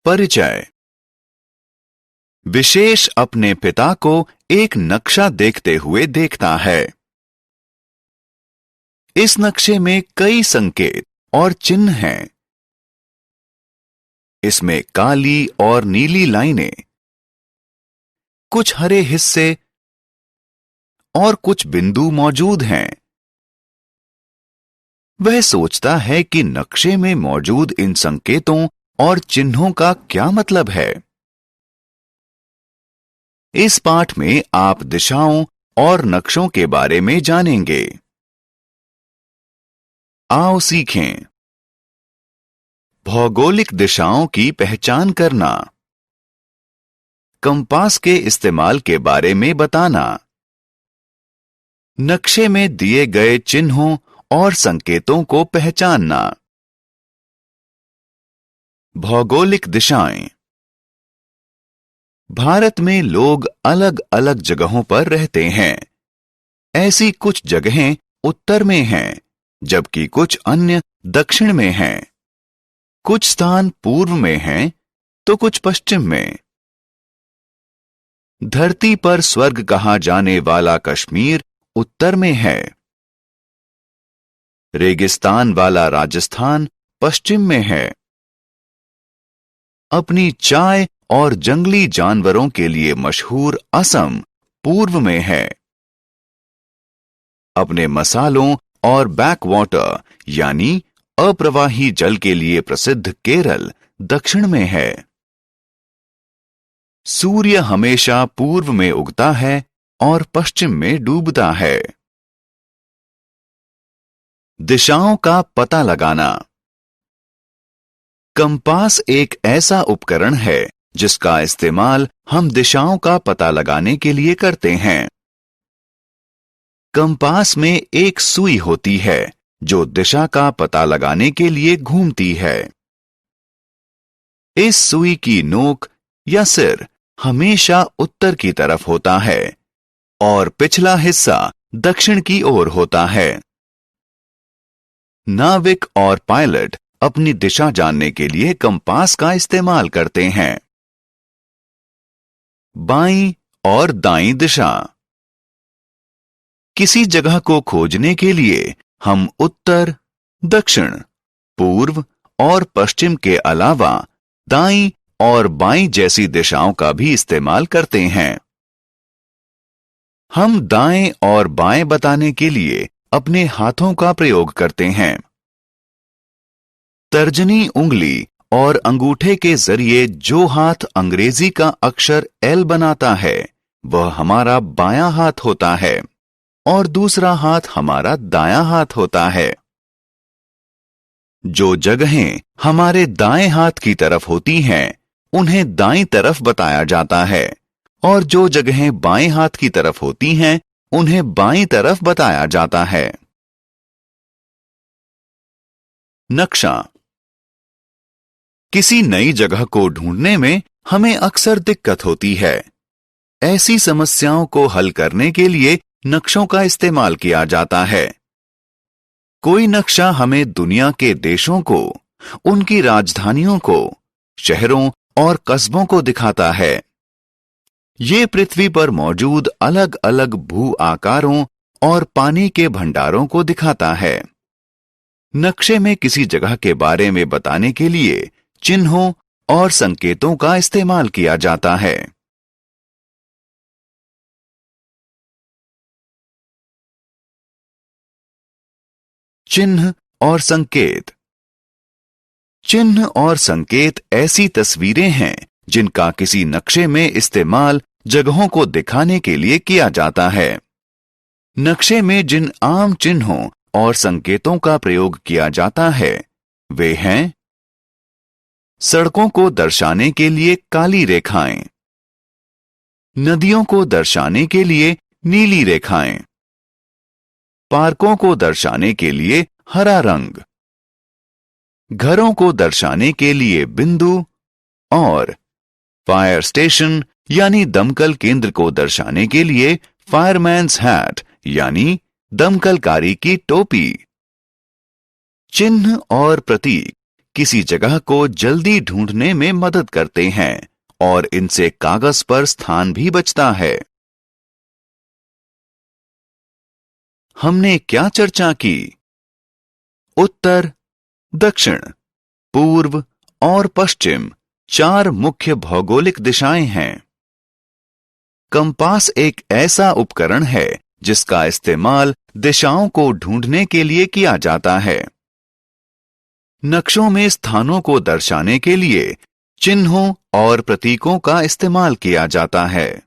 परिचय। विशेष अपने पिता को एक नक्शा देखते हुए देखता है। इस नक्शे में कई संकेत और चिन्ह हैं। इसमें काली और नीली लाइनें, कुछ हरे हिस्से और कुछ बिंदु मौजूद हैं। वह सोचता है कि नक्शे में मौजूद इन संकेतों और चिन्हों का क्या मतलब है। इस पाठ में आप दिशाओं और नक्शों के बारे में जानेंगे। आओ सीखें। भौगोलिक दिशाओं की पहचान करना, कंपास के इस्तेमाल के बारे में बताना, नक्शे में दिए गए चिन्हों और संकेतों को पहचानना। भौगोलिक दिशाएं। भारत में लोग अलग अलग जगहों पर रहते हैं। ऐसी कुछ जगहें उत्तर में हैं, जबकि कुछ अन्य दक्षिण में हैं। कुछ स्थान पूर्व में हैं, तो कुछ पश्चिम में। धरती पर स्वर्ग कहा जाने वाला कश्मीर उत्तर में है। रेगिस्तान वाला राजस्थान पश्चिम में है। अपनी चाय और जंगली जानवरों के लिए मशहूर असम पूर्व में है। अपने मसालों और बैकवाटर यानी अप्रवाही जल के लिए प्रसिद्ध केरल दक्षिण में है। सूर्य हमेशा पूर्व में उगता है और पश्चिम में डूबता है। दिशाओं का पता लगाना। कंपास एक ऐसा उपकरण है जिसका इस्तेमाल हम दिशाओं का पता लगाने के लिए करते हैं। कंपास में एक सुई होती है जो दिशा का पता लगाने के लिए घूमती है। इस सुई की नोक या सिर हमेशा उत्तर की तरफ होता है और पिछला हिस्सा दक्षिण की ओर होता है। नाविक और पायलट अपनी दिशा जानने के लिए कंपास का इस्तेमाल करते हैं। बाईं और दाईं दिशा। किसी जगह को खोजने के लिए हम उत्तर, दक्षिण, पूर्व और पश्चिम के अलावा दाईं और बाईं जैसी दिशाओं का भी इस्तेमाल करते हैं। हम दाएं और बाएं बताने के लिए अपने हाथों का प्रयोग करते हैं। तर्जनी उंगली और अंगूठे के जरिए जो हाथ अंग्रेजी का अक्षर एल बनाता है, वह हमारा बायां हाथ होता है और दूसरा हाथ हमारा दायां हाथ होता है। जो जगहें हमारे दाएं हाथ की तरफ होती हैं, उन्हें दाईं तरफ बताया जाता है और जो जगहें बाएं हाथ की तरफ होती हैं, उन्हें बाईं तरफ बताया जाता है। नक्शा। किसी नई जगह को ढूंढने में हमें अक्सर दिक्कत होती है। ऐसी समस्याओं को हल करने के लिए नक्शों का इस्तेमाल किया जाता है। कोई नक्शा हमें दुनिया के देशों को, उनकी राजधानियों को, शहरों और कस्बों को दिखाता है। ये पृथ्वी पर मौजूद अलग अलग भू आकारों और पानी के भंडारों को दिखाता है। नक्शे में किसी जगह के बारे में बताने के लिए चिन्हों और संकेतों का इस्तेमाल किया जाता है। चिन्ह और संकेत। चिन्ह और संकेत ऐसी तस्वीरें हैं जिनका किसी नक्शे में इस्तेमाल जगहों को दिखाने के लिए किया जाता है। नक्शे में जिन आम चिन्हों और संकेतों का प्रयोग किया जाता है, वे हैं: सड़कों को दर्शाने के लिए काली रेखाएं, नदियों को दर्शाने के लिए नीली रेखाएं, पार्कों को दर्शाने के लिए हरा रंग, घरों को दर्शाने के लिए बिंदु और फायर स्टेशन यानी दमकल केंद्र को दर्शाने के लिए फायरमैन्स हैट यानी दमकलकारी की टोपी। चिन्ह और प्रतीक किसी जगह को जल्दी ढूंढने में मदद करते हैं और इनसे कागज पर स्थान भी बचता है। हमने क्या चर्चा की? उत्तर, दक्षिण, पूर्व और पश्चिम 4 मुख्य भौगोलिक दिशाएं हैं। कंपास एक ऐसा उपकरण है जिसका इस्तेमाल दिशाओं को ढूंढने के लिए किया जाता है। नक्शों में स्थानों को दर्शाने के लिए चिन्हों और प्रतीकों का इस्तेमाल किया जाता है।